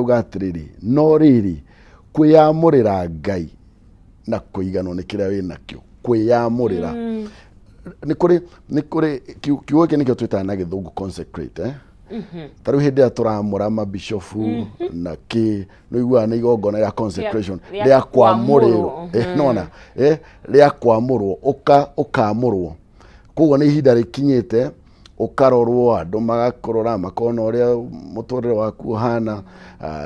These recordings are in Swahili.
ugatiriri no riri kwiyamurira Ngai na kuiganwo ni kiria wina kio kwiyamurira ni kuri kiugo kini kio twita na githungu consecrate taru hindi ya turamura mabishofu na ki no igwa na igongona ya consecration ria kwamuriro nona ria kwamurwo ukamurwo kugo ni ihinda rikinyite ukarorwo andu magakorora makona uria muturire waku hana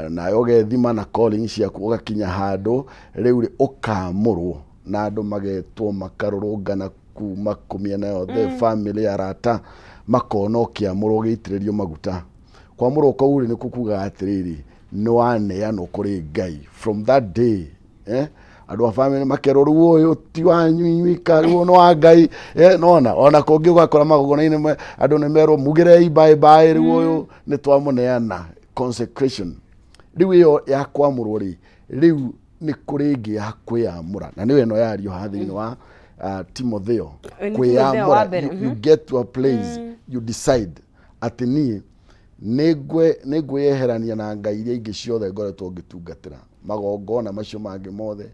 na yogethima na calling ciaku ugakinya handu riu ukamurwo na andu magetwo makarorongana kuma kumiena yothe family arata makona ukiamurwo giitiririo maguta kwamurwo kou ni kukuga atiriri ni waneanwo kuri Ngai from that day andu a family makerorwo uyu ti wanyu karuo no wa Ngai nona ona kungi ugakora magogona-ini andu ni merwo mugirei bye bye riu uyu ni twamuneana consecration riu iyo ya kwamurwo riu ni kuri ngi ya kwiyamura na niwe no yario hathini wa Timotheo kwiyamura you get to a place you decide ati ni negweherania na Ngai iria ingi ciothe ngoretwo ngitungatira magongona macio mangi mothe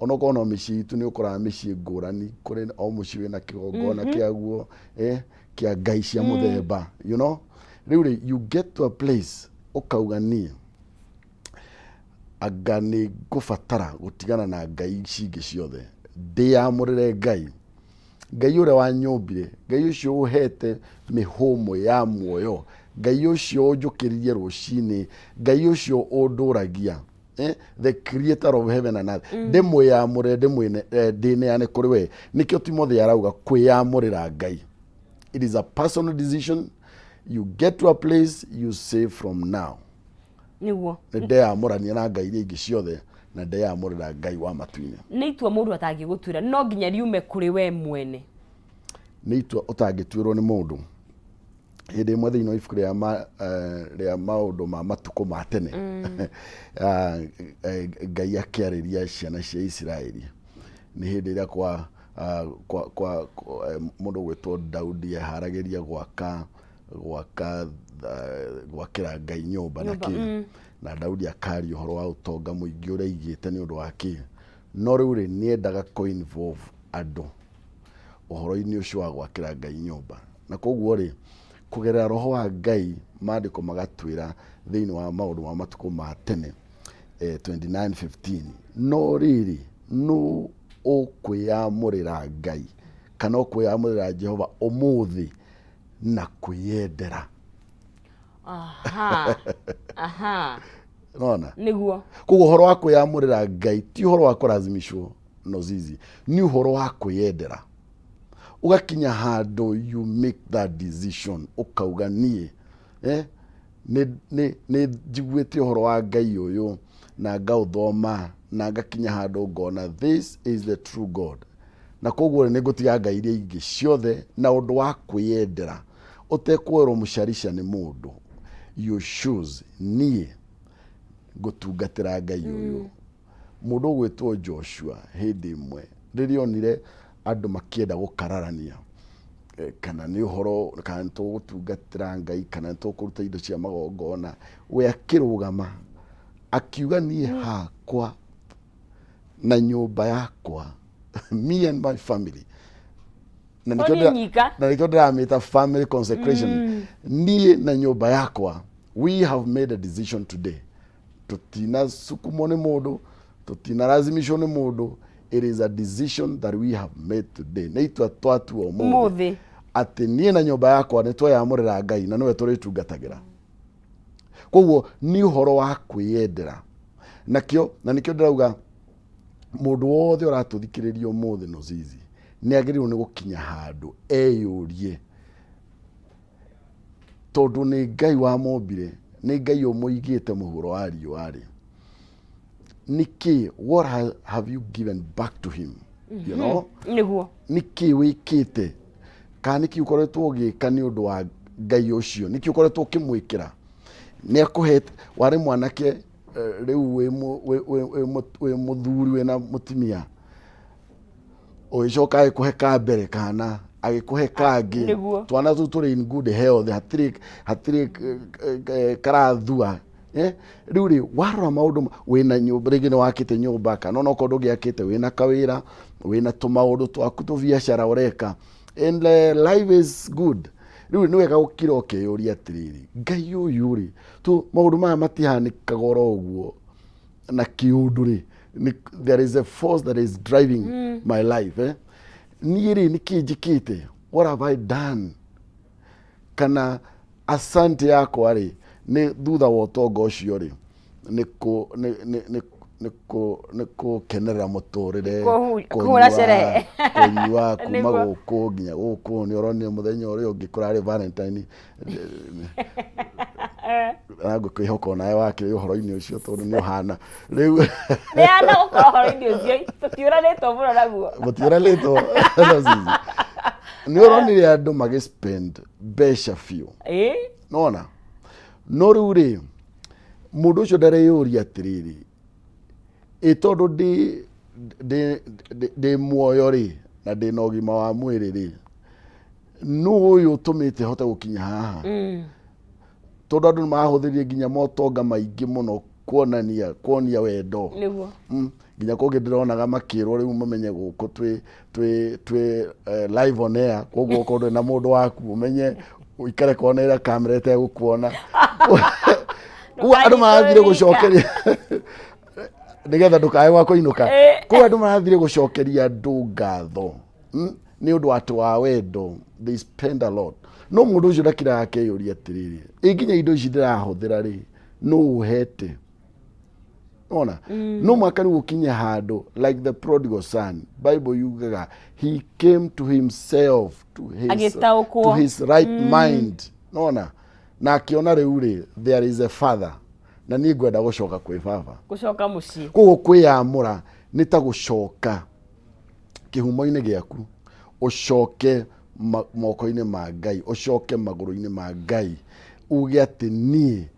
onokono Micii Iitu ni ukora Micii ngurani kuri o mucii wina kigongona kiaguo kia Ngai cia muthemba you know really you get to a place ukauga ni aga ni gufatara gutigana na Ngai cingi ciothe ndiyamurire Ngai uria wanyumbire Ngai ucio uhete mihumo ya muoyo Ngai ucio unjukiririe rucini Ngai ucio unduragia the creator of heaven and earth ndimuyamure ndineane kuri we nikio Timotheo arauga kwiyamurira Ngai. It is a personal decision. You get to a place you say from now niguo ndeyamurania na Ngai iria ingi ciothe na ndeyamurira Ngai wa matuine ni itua mundu atangigutwira no nginya riume kuri we mwene ni itua utangitwirwo ni mundu hindi imwe thiini wa ibuku ria maundu ma matuko ma tene Ngai akiariria ciana cia Israeli ni hindi iria kwa mundu gwitwo Daudi aharagiria gwakira Ngai nyumba na Daudi akaria uhoro wa utonga muingi uria igite ni undu wake no riu ni endaga ko involve andu uhoro-ini ucio wa gwakira Ngai nyumba na koguo kugerera roho wa Ngai maandiko magatwira thiini wa maundu ma matuko ma tene 29:15 no riri no ukwiyamurira Ngai kana ukwiyamurira Jehova umuthi na kwiyendera nona niguo kugo horo wa kwiyamurira Ngai ti horo wa kurazimishwo no zizi ni horo wa kwiyendera ugakinya handu you make that decision ukauga nie ne jigwete horo wa Ngai uyu na ngauthoma na ngakinya handu ngona this is the true God na koguo ni ngutiga Ngai iria ingi ciothe na undu wa kwiyendera utekwerwo mucarisha ni mundu you choose nie gutungatira Ngai uyu mundu gwitwo Joshua hindi imwe ririonire andu makienda gukararania kana ni uhoro kana to gutungatira Ngai kana to kuruta indo cia magongona we akirugama akiuga ni hakwa na nyumba yakwa me and my family na nikyo ndamita family consecration ni na nyumba yakwa we have made a decision today tutina sukumo ni mundu tutina lazimishwo ni mundu. It is a decision that we have made today. Neitwa twatu umuthi ati nie na nyumba yakwa ni twayamurira Ngai na niwe turitungatagira koguo ni uhoro wa kwiyendera nakio na nikio ndirauga mundu wothe uratuthikiriria umuthi no zizi ni agirirwo ni gukinya handu eyurie tondu ni Ngai wa mombire ni Ngai umuigite muhuro wa riũa Niki, what have you given back to him? You know? Niguo. Niki wikite. Ka niki ukoretwo ugika ni undu wa Ngai ucio. Niki ukoretwo ukimwikira. Ni akuhete wari mwanake riu we muthuri we na mutimia. Oicoka ikuhe ka mbere kana agikuhe kangi. Twana tu turi in good health. Hatiri karathua riu ri warora maundu wina nyumba ringi ni wakite nyumba kana no ko ndugiakite wina kawira wina tumaundu twaku tu biashara ureka and life is good. Riu ni wega gukira ukiyuria atiriri ngai uyu ri tu maundu maya matihanikaga oro uguo na kiundu ri there is a force that is driving my life ni ri nikijikite what have I done kana asante yako ari ni thutha wa utonga ucio ri niko kenera muturire kuhura sherehe kunywa kuma guku nginya guku ni oroni muthenya uri ungikora ari Valentine arago kwihoko nae wake uhoro-ini ucio tondu ni uhana riu ni ana uhoro-ini ucio tutiuranitwo muno naguo mutiuranitwo ni oronire andu magispend mbeca biu nona no riu ri mundu ucio ndareyuria atiriri tondu ndi muoyo ri na ndi na ugima wa mwiri ri nu uyu utumite hote gukinya haha tondu andu mahuthirie nginya motonga maingi muno kuonia wendo niguo nginya kungi ndironaga makirwo riu mumenye guku twi live on air koguo kondu na mundu waku umenye uikare kuonera kamera ite gukuona kuwa andu marathire gucokeria nigetha ndukae gwa kuinuka kuwa andu marathire gucokeria andu ngatho ni undu watu wa wendo they spend a lot no mundu ucio ndakira akeyuria atiriri inginya indo ici ndirahuthira ri no uhete ona no mwaka ni gukinya handu like the prodigal son Bible yugaga he came to himself to his right mind ona na akiona riu ri there is a father na ni ngwenda gucoka kwi baba gucoka mucii kugo kwiyamura ni ta gucoka kihumo-ini giaku ucoke moko-ini ma Ngai ucoke maguru-ini ma Ngai uge ati ni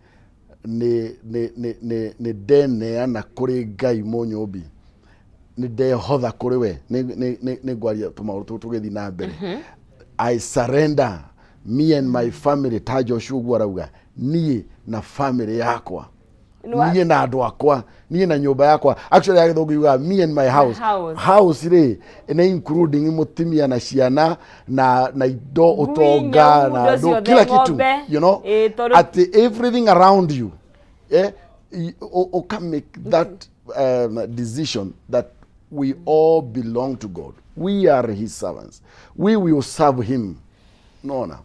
ndeneana kuri Ngai munyumbi ni ndehotha kuri we ni ngwaria tumaundu tugithi na mbere I surrender me and my family ta Joshua gwarauga nie na family yakwa nie na andu akwa nie na nyumba yakwa actually agithungu yuga me and my house ri ina including mutimia na ciana na indo utonga na kila kitu you know at everything around you you can make that decision that we all belong to God. We are his servants. We will serve him. Nona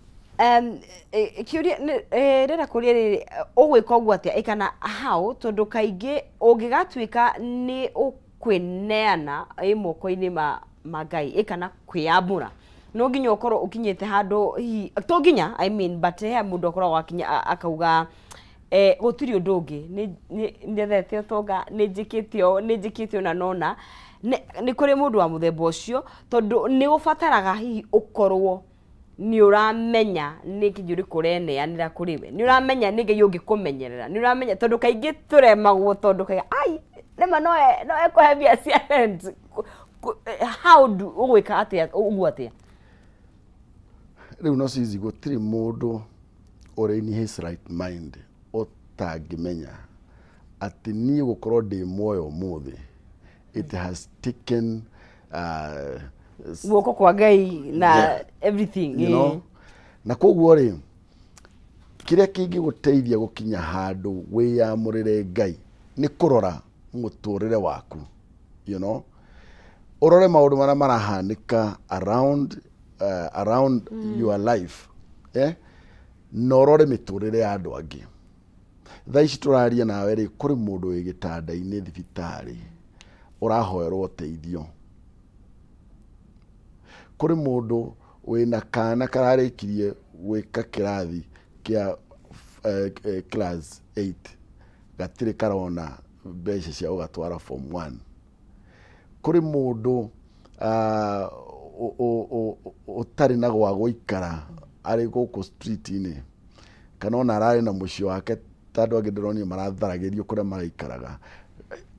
kiuria rera kuria riri ugwika uguo atia ikana how tondu kaingi ungigatuika ni ukwineana moko-ini ma Ngai ikana kwiyamura no nginya ukorwo ukinyite handu to nginya I mean but he mundu ukorwo akinya akauga gutiri undu ungi ndethete utonga nijikitio na nona ni kuri mundu wa muthemba ucio tondu ni ufataraga hihi ukorwo ni uramenya ni kijuri kureneanira kuri we ni uramenya ni ngai ungikumenyerera ni uramenya tondu kaingi turemagwo tondu kai ai nema no ko bia cia rent how do ugwika atia uguo atia riu no cizi gutiri mundu uri in his right mind otangimenya ati ni gukorwo ndi muoyo muthi it has taken guoko kwa Ngai na everything you know na koguo ri kiria kingi guteithia gukinya handu wiyamurire Ngai ni kurora muturire waku you know urore maundu mara marahanika around your life norore miturire ya andu angi thaici turaria nawe ri kuri mundu wi gitanda-ini thibitari urahoerwo teithio kuri mundu wina kana kararikirie gwika kirathi kia class 8 gatiri karona mbeca cia ugatwara form 1 kuri mundu utari na gwa guikara ari guku street-ini kana ona arari na mucio wake tandu angi ndironia maratharagirio kuria maraikaraga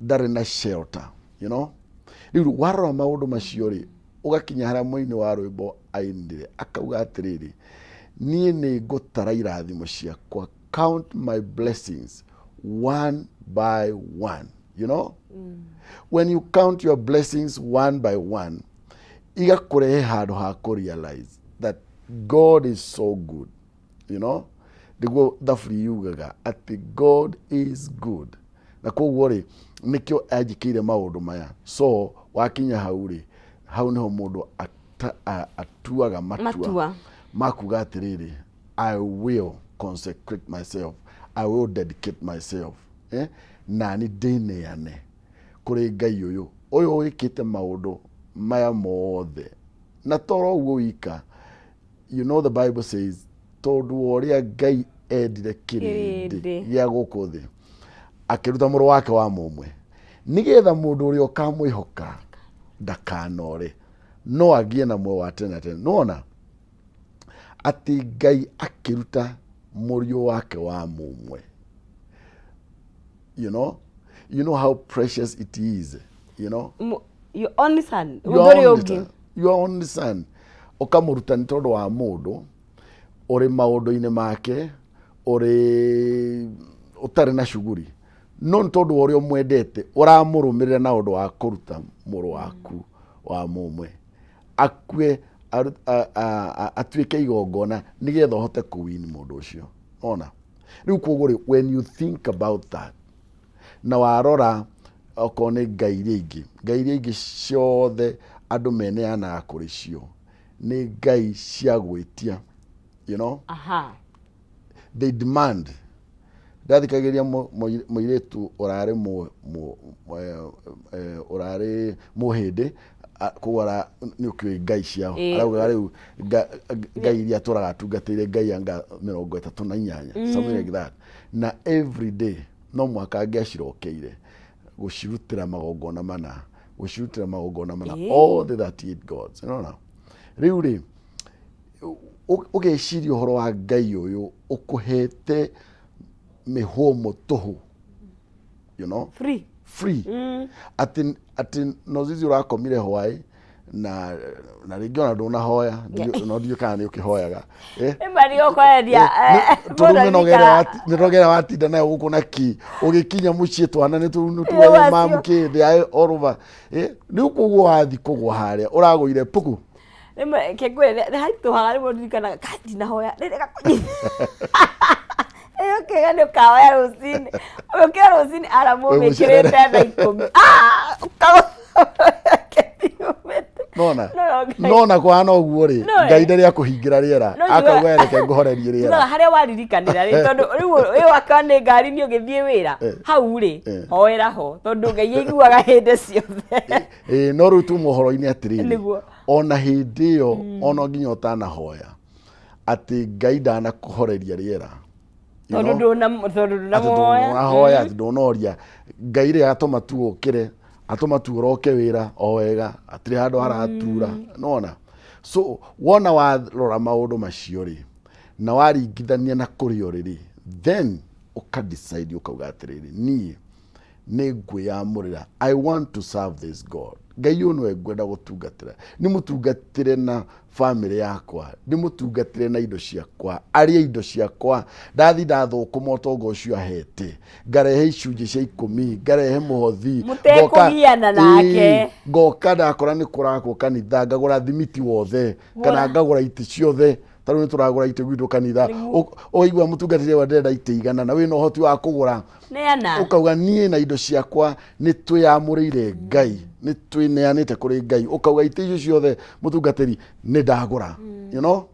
ndari na shelter you know riu warora maundu macio ri ugakinya haria muini wa rwimbo ainire akauga atiriri nie ni ngutara irathimo ciakwa count my blessings one by one, you know. When you count your blessings one by one, igakurehe handu ha realize that God is so good, you know. Niguo thaburi yugaga ati God is good, na koguo ri nikio ajikire maundu maya. So wakinya hau ri, hau niho mundu atuaga matua makuga atiriri, I will consecrate myself, I will dedicate myself, na ni ndineane kuri Ngai uyu wikite maundu maya mothe na toro uguo wika. You know the Bible says tondu oria Ngai endire kirindi gia guku thi akiruta muru wake wa mumwe nigetha mundu uria ukamwihoka ndakanore no agie na mwe wa tene tene. Nona ati Ngai akiruta murio wake wa mumwe, you know how precious it is, you know. Your only son, your only son ukamuruta ni tondu wa mundu uri maundu-ini make uri utari na shuguri, no tondu uria mwendete uramurumirira na undu wa kuruta muru waku wa mumwe akue atuike igongona nigetha uhote kuwini mundu ucio. Ona riu koguo when you think about that na warora okone ngai iria ingi ciothe andu meneanaga kuri cio ni ngai cia gwitia, you know. They demand. Ndathikagiria muiretu urari muhindi kugora ni ukui ngai ciao arauga riu ngai iria turaga tungatire ngai anga 38 something like that, na every day no mwaka ngiacirokeire gucirutira magongona mana all the 38 gods, you know. Riu ri ugeciria uhoro wa ngai uyu ukuhete mihomo tuhu, you know, free. Ati no zizi urakomire hwai na ringi ona ndunahoya no ndio kana ni ukihoyaga mari okoeria nirogera watinda nayo guku na ki ugikinya mucii twana ni tuwe mamke they are all over ni ukuguo wathi kugwa haria uraguire puku kegwe haitu hagari mudikana kati na hoya reka okay ngani kawa rusini okay rusini aramu mekirete na 10 nona kwa no guo ri ngai ndari akuhingira riera akagwereke nguhorerie riera no haria waririkanira ri tondu riu wakane ngari ni ugithie wira hau ri hoera ho tondu ngai iguaga hinde ciothe no riu tu mohoro-ini atiriri ona hindi yo ona nginya utanahoya ati ngai ndana kuhoreria riera tondu nduna hoya ndonoria ngai ri atoma tu ukire atoma tu roke wira o wega atiri handu haratura nona. So wona warora maundu macio ri na waringithania na kuri oriri then uka decide ukauga atiriri ni ngwiyamurira I want to serve this God. Ngai uyu niwe ngwenda gutungatira ni mutungatire na family yakwa ni mutungatire na indo ciakwa aria indo ciakwa ndathi ndathukuma utonga ucio ahete ngarehe icunji cia 10 ngarehe muhothi mutekugiana nake ngoka ndakora ni kurakwo kanitha ngagura thimiti wothe kana ngagura iti ciothe taru ni turagura iti gwitu kanitha oigwa mutungatire wa ndenda iti igana na wina uhoti wa kugura neana ukauga nie na indo ciakwa ni twiyamurire ngai ni twineanite kuri ngai ukauga iti icio ciothe mutungatiri ni ndagura, you know.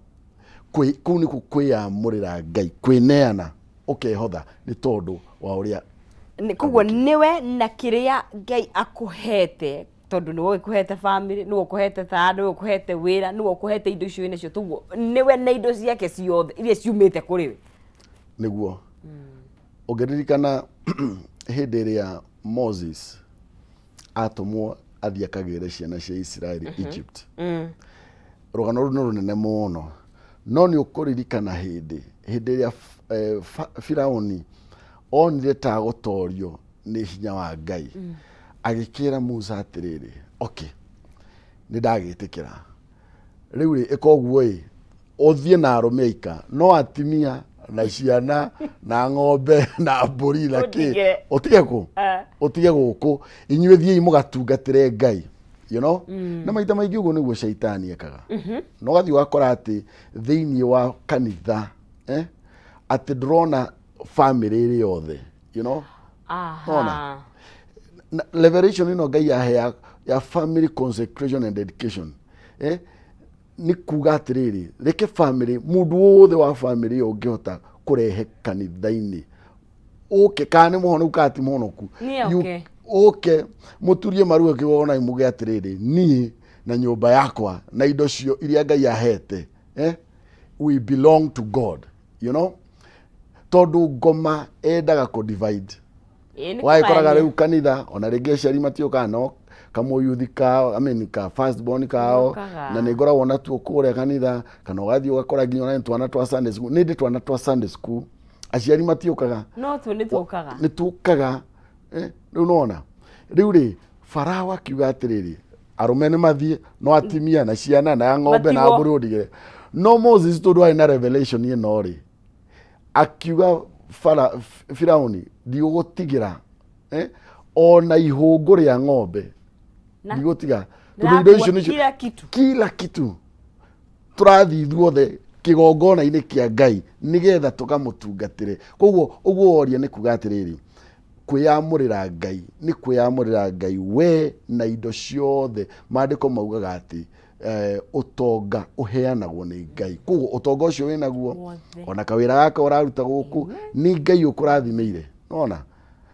Kuu ni kwiyamurira ngai kwineana ukehotha ni tondu wa uria kuguo niwe na kiria ngai akuhete tondu niwe ukuhete family niwe ukuhete tha niwe ukuhete wira niwe ukuhete indo icio inacio tuguo niwe na indo ciake ciothe iria ciumite kuri we niguo ugeririkana hindi iria Moses atumwo athie akagire ciana cia Israeli Egypt rugano ru runene muno no ni ukuririkana hindi iria Firaoni onire ta gutorio ni hinya wa ngai agikira Musa atiriri okay ni ndagitikira riu ri ikoguo uthie na arume aika no atimia na ciana na ng'ombe na mbũri na kĩ ũtige kũ ũtige gũkũ inyuĩ thiĩi mũgatungatĩre Ngai, you know. Na maita maingĩ ũguo nĩguo shaitani ekaga. Na ũgathiĩ ũgakora atĩ thĩinĩ wa kanitha atĩ ndũrona family ĩrĩ yothe, you know. Ona revelation ĩno Ngai yahe ya family consecration and dedication nĩ kuga atĩrĩrĩ, reke family, mũndũ wothe wa family ĩyo ũngĩhota kũrehe kanitha-inĩ ũke kana nĩ mũhonoku kana ti mũhonoku ũke mũturie maruo kĩgongona muge atĩrĩrĩ, niĩ na nyũmba yakwa na indo cio iria Ngai ahete we belong to God, you know. Tondũ ngoma endaga kũ divide. Waikoraga rĩu kanitha ona rĩngĩ aciari matioka no kamũyuthi kao, ka first born kao, na nĩ ngoragwo na tuo kũrĩa kanitha, kana ũgathiĩ ũgakora nginya ona twana twa Sunday school. Nĩ ndĩ twana twa Sunday school aciari matiokaga, no tu nĩ tukaga rĩu nona rĩu rĩ Farao akiuga atĩrĩrĩ, arũme nĩ mathiĩ no atimia na ciana na ng'ombe na mbũri ũndigĩre. No Moses tondũ arĩ na revelation ĩno rĩ akiuga Firaũni ndigũgũtigĩra ona ihũngũ rĩa ng'ombe ndigũtiga, tondũ icio nĩcio kila kitu tũrathiĩ ithuothe kĩgongona-inĩ kĩa Ngai nĩgetha tũkamũtungatĩre. Koguo ũguo woria nĩ kuga atĩrĩrĩ, kwĩyamũrĩra Ngai nĩ kwĩyamũrĩra Ngai we na indo ciothe. Maandĩko maugaga atĩ ũtonga ũheanagwo nĩ Ngai. Koguo ũtonga ũcio wĩ naguo ona kawĩra gaka ũraruta gũkũ nĩ Ngai ũkũrathimĩire, nona.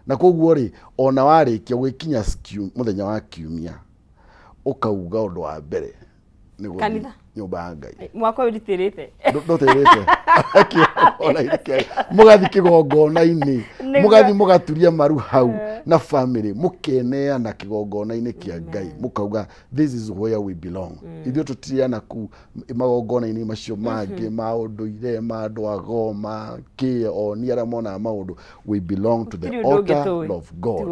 Na koguo rĩ ona warĩkia gwĩkinya mũthenya wa kiumia ũkauga ũndũ wa mbere nĩ gũthiĩ nyũmba ya Ngai. Mwaka ũritĩrĩte ndũtĩrĩte mũgathiĩ kĩgongona-inĩ mũgathiĩ mũgaturia maru hau na family mũkeneana kĩgongona-inĩ kĩa Ngai mũkauga this is where we belong. Ithuĩ tũtiriana ku magongona-inĩ macio mangĩ ma ũndũire ma andũ agoma kĩ o ni arĩa monaga maũndũ. We belong to the altar of God.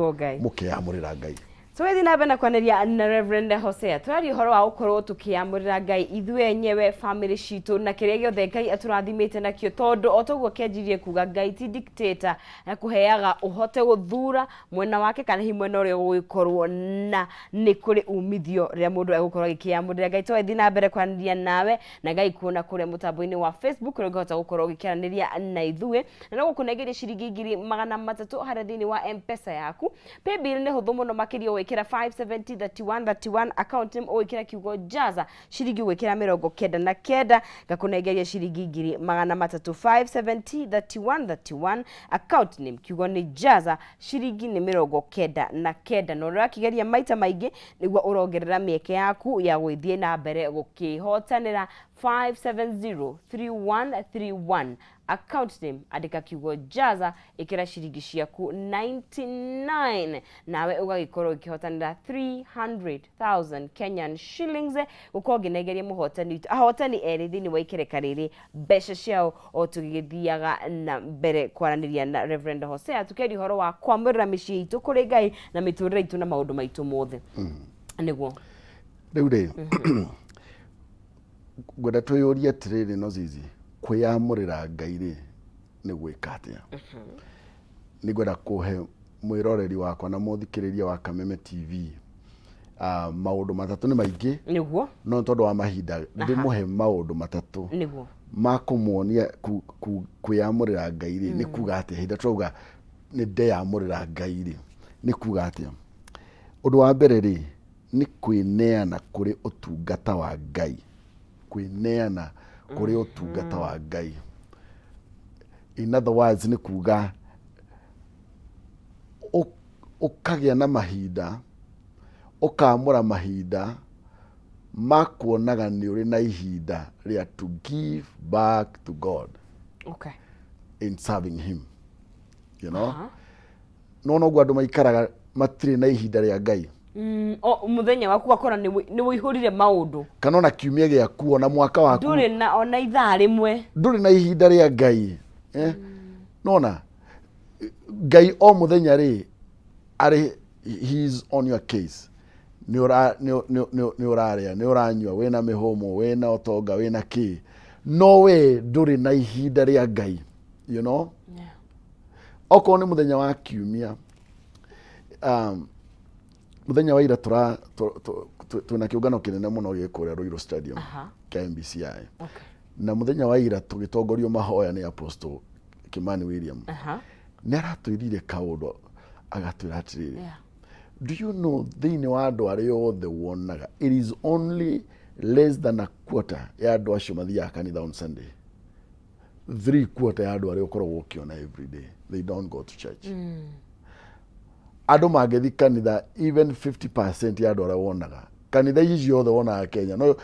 Mũkeyamũrĩra Ngai. So wethi na bena kwaneria na Reverend Hosea twari horo wa ukorwo tukiyamurira Ngai ithuĩ enyewe family citũ na kĩrĩa gĩothe Ngai atũrathimĩte nakĩo, tondũ otoguo kĩanjirie kuga Ngai ti dictator na kũheaga ũhote gũthura mwena wake kana hi mwena ũrĩa ũgĩkorwo na nĩ kũrĩ umithio rĩrĩa mũndũ egũkorwo agĩkĩyamũrĩra Ngai. So wethi na mbere kwaneria nawe na Ngai kuona kũrĩa mũtambo-inĩ wa Facebook ũrĩa ũngĩhota gũkorwo ũgĩkĩaranĩria na ithuĩ na no gũkũnengeria ciringi 300 harĩa thĩinĩ wa M-Pesa yaku. Paybill nĩ hũthũ mũno makĩria wekera 5703131 account name wekera kiugo jaza shiringi wekera 99 gakunengeria shiringi 5703131 account name kiugo ni jaza shiringi ni 99 no rakigeria maita maingĩ nĩguo ũrongerera mĩeke yaku ya gwĩthie na mbere gũkĩhotanĩra 5703131 account name andika kiugo jaza ikira shiringi ciaku 99 nawe ũgagĩkorwo ũkĩhotanĩra 300,000 Kenyan shillings gũkorwo ngĩnengeria mũhotani ahotani erĩ thĩinĩ wa ikereka rĩrĩ mbeca ciao o tũgĩthiaga na mbere kwaranĩria na Reverend Hosea tukĩaria ũhoro wa kwamũrĩra mĩciĩ itũ kũrĩ Ngai na mĩtũrĩre itũ na maũndũ maitũ mothe nĩguo rĩu rĩ ngwenda twĩyũrie atĩrĩrĩ no zizi kwĩyamũrĩra Ngai rĩ nĩ gwĩka atĩa. Nĩ ngwenda kũhe mwĩroreri wakwa na mũthikĩrĩria wa Kameme TV maũndũ matatũ nĩ maingĩ nĩguo no tondũ wa mahinda ndĩmũhe maũndũ matatũ nĩguo ma kũmuonia kwĩyamũrĩra Ngai rĩ nĩ kuga atĩa. Hinda twauga nĩ ndeyamũrĩra Ngai rĩ nĩ kuga atĩa. Ũndũ wa mbere rĩ nĩ kwĩneana kũrĩ ũtungata wa Ngai. Kwĩneana kũrĩ ũtungata wa Ngai. In other words nĩ kuga ũkagĩa na mahinda ũkamũra mahinda ma kuonaga nĩ ũrĩ na ihinda rĩa to give back to God in serving him, you know. No andũ maikaraga matirĩ na ihinda rĩa Ngai. Muthenya waku akora nĩ wĩihũrire maũndũ kana ona kiumia gĩaku ona mwaka waku ndũrĩ na ona ithaa rĩmwe ndũrĩ na ihinda rĩa Ngai. Nona Ngai o muthenya rĩ he is on your case. Nĩ ũrarĩa nĩ ũranyua wĩna mĩhũmũ wĩna ũtonga wĩna kĩ no we ndũrĩ na ihinda rĩa Ngai. you know. Yeah. Oko ni muthenya wa kiumia, muthenya wa ira tuna kiungano kinene muno gikuria Ruiru Stadium kia MBCI. Okay. Na muthenya wa ira tugitongorio mahoya ni Apostle Kimani William. Ni aratwirire kaundu agatwira atiriri. Yeah. Do you know thini wa andu aria othe wonaga, it is only less than a quarter ya andu acio mathiaga kanitha on Sunday. 3/4 ya andu aria ukoragwo ukiona every day, they don't go to church. Andu mangethi kanitha, even 50% ya andu aria wonaga kanitha ici othe wonaga Kenya no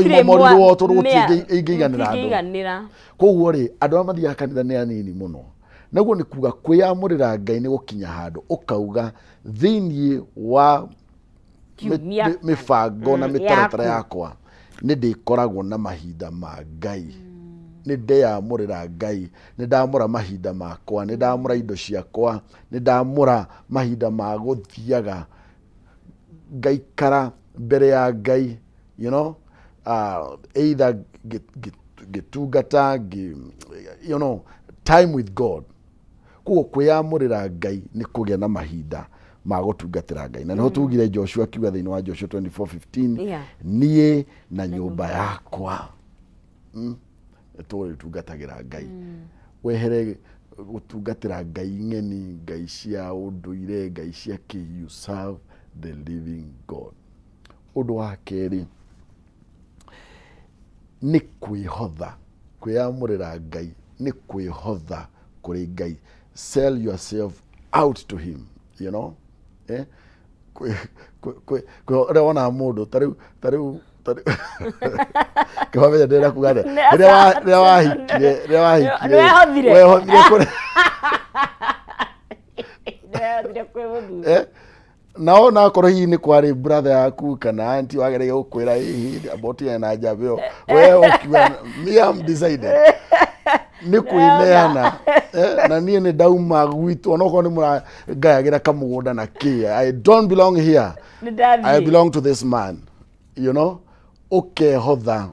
imomorirwo tondu gutiingiiganira andu. Koguo ri andu aria mathiaga kanitha ni anini muno. Naguo ni kuga kwiyamurira Ngai ni gukinya handu ukauga thiini wa mibango na mitaratara yakwa ni ndikoragwo na mahinda ma Ngai. Ni ndeyamurira Ngai, ni ndamura mahinda makwa, ni ndamura indo ciakwa, ni ndamura mahinda ma guthiaga ngaikara mbere ya Ngai, you know, either gitungata, you know, time with God. Kuo kwiyamurira Ngai ni kugia na mahinda ma gutungatira Ngai. Na niho tugire Joshua kiuga thiini wa Joshua 24:15, nie na nyumba yakwa tugatagira Ngai. Wehere gutungatira Ngai ng'eni, Ngai cia unduire, Ngai cia you serve the living God. Undu wa keri ni kwihotha, kwiyamurira Ngai ni kwihotha kuri Ngai. Sell yourself out to him, you know. Ona mundu tariu Kwamenya ndira kugana ria wahikire wehothire nao na korwo hihi ni kwari brother yaku kana auntie wagereire gukwira hihi about na njabio we ukiwa me am decided ni kuineana na nie ni dauma gwitu onoko ni muraгаyagira kamugunda na kia. I don't belong here, I belong to this man, you know. Okay, hotha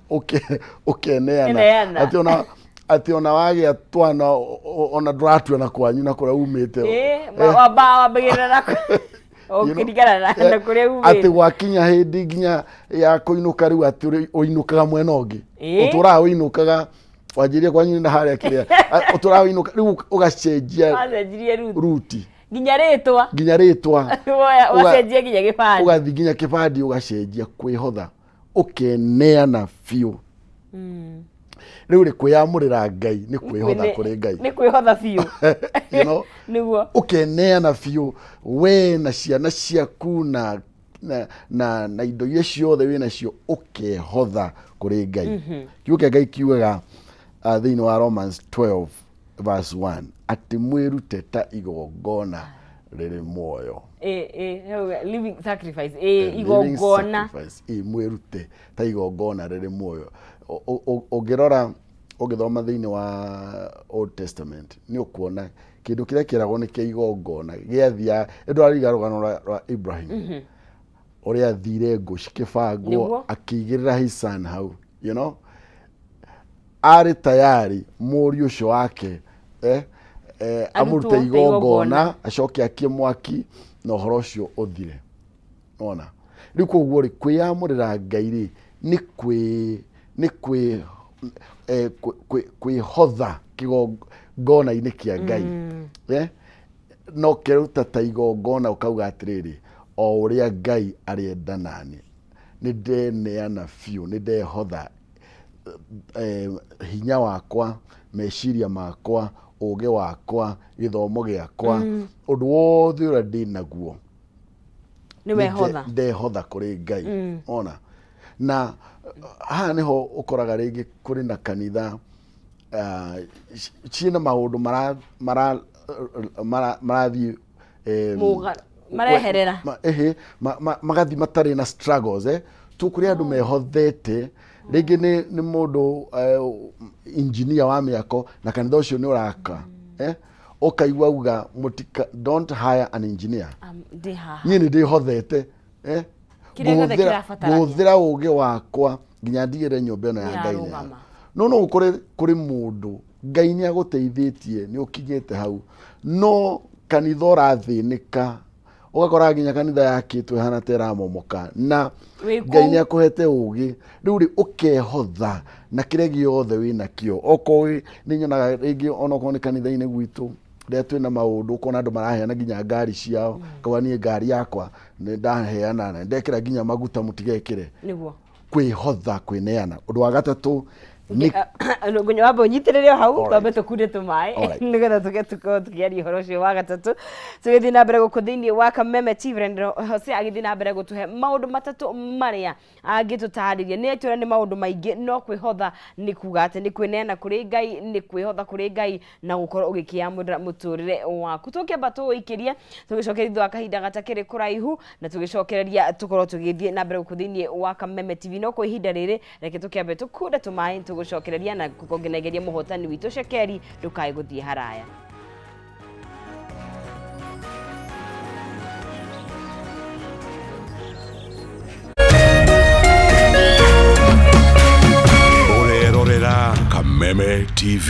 okay neana ati ona wagia twana ona dratu na kwanyu na kura umite wabagirira na okirigara na kure umite ati gwakinya hindi ginya ya kuinuka riu ati uinukaga mwena ungi utura uinukaga wajirie kwanyu na haria kiria utura uinuka riu ugacenjia ruti ginya ritwa wacenjia ginya gibandi ugathi ginya kibandi ugacenjia kwihotha ukeneana fiu. Riu ri kwiyamurira Ngai ni kwihotha kuri Ngai, ni kwihotha fiu you know. Niguo ukeneana fiu we na ciana ciaku na indo iria ciothe wina cio ukehotha kuri Ngai. Kiuke Ngai kiugaga thiini wa Romans 12:1 ati mwirute ta igongona riri muoyo. Living sacrifice. Igongona. Mwirute ta igongona riri muoyo. Ugirora ugithoma thiini wa Old Testament ni ukuona kindu kiria kiragwo ni kia igongona giathia edwariga rugano rwa Ibrahim uria thire nguci kibango akigirira his son hau, you know. Ari tayari muri ucio wake amurute igongona acoke akie mwaki na uhoro ucio uthire. Ona riu koguo ri kwiyamurira Ngai ri ni kwihotha kigongona-ini kia Ngai. No keruta ta igongona ukauga atiriri o uria Ngai arienda nani ni ndeneana fiu, ni ndehotha hinya wakwa, meciria makwa, uge wakwa, githomo giakwa, undu wothe uria ndi naguo ni wehotha, ndehotha kuri Ngai. Ona na haha niho ukoraga ringi kuri na kanitha ciina maundu marathi mareherera magathi matari na struggles tu kuri andu mehothete ringi ni mundu engineer wa miako na kanitha ucio ni uraka ukaigua uga don't hire an engineer. Ni ndihothete guthira uge wakwa nginya ndigire nyumba ino ya Ngai. No ukore kuri mundu Ngai nĩ agũteithĩtie nĩ ũkinyĩte hau no kanitha ũrathĩnĩka ũgakora nginya kanitha yakĩtwo ĩhana ta ĩramomoka na Ngai nĩ akũhete ũgĩ rĩu rĩ ũkehotha na kĩrĩa gĩothe wĩnakĩo okorwo nĩ nyonaga rĩngĩ onokorwo nĩ kanitha-inĩ gwitũ rĩrĩa twĩna maũndũ ũkona andũ maraheana nginya ngari ciao kauga niĩ ngari yakwa nĩ ndaheana na ndekĩra nginya maguta mũtigekĩre nĩguo kwĩhotha kwĩneana ũndũ wa gatatũ Ngunya wambe ũnyitĩrĩre hau twambe tũkunde tũmaĩ nĩgetha tũkorwo tũkĩaria ũhoro ũcio wa gatatũ tũgĩthiĩ na mbere gũkũ thĩinĩ wa Kameme TV Hosea agĩthiĩ na mbere gũtũhe maũndũ matatũ marĩa angĩtũtarĩria nĩ atwĩra nĩ maũndũ maingĩ no kwĩhotha nĩ kuga atĩ nĩ kwĩneana kũrĩ Ngai nĩ kwĩhotha kũrĩ Ngai na gũkorwo ũgĩkĩamũra mũtũrĩre waku tũkĩamba tũgĩikĩrie tũgĩcokeria thutha wa kahinda gatakĩrĩ kũraihu na tũgĩcokereria tũkorwo tũgĩthiĩ na mbere gũkũ thĩinĩ wa Kameme TV no kwa ihinda rĩrĩ reke tũkĩambe tũkunde tũmaĩ gũcokereria na gũkongenegeria mũhotani witũ Shekeri ndũkae gũthiĩ haraya. Orerorera Kameme TV.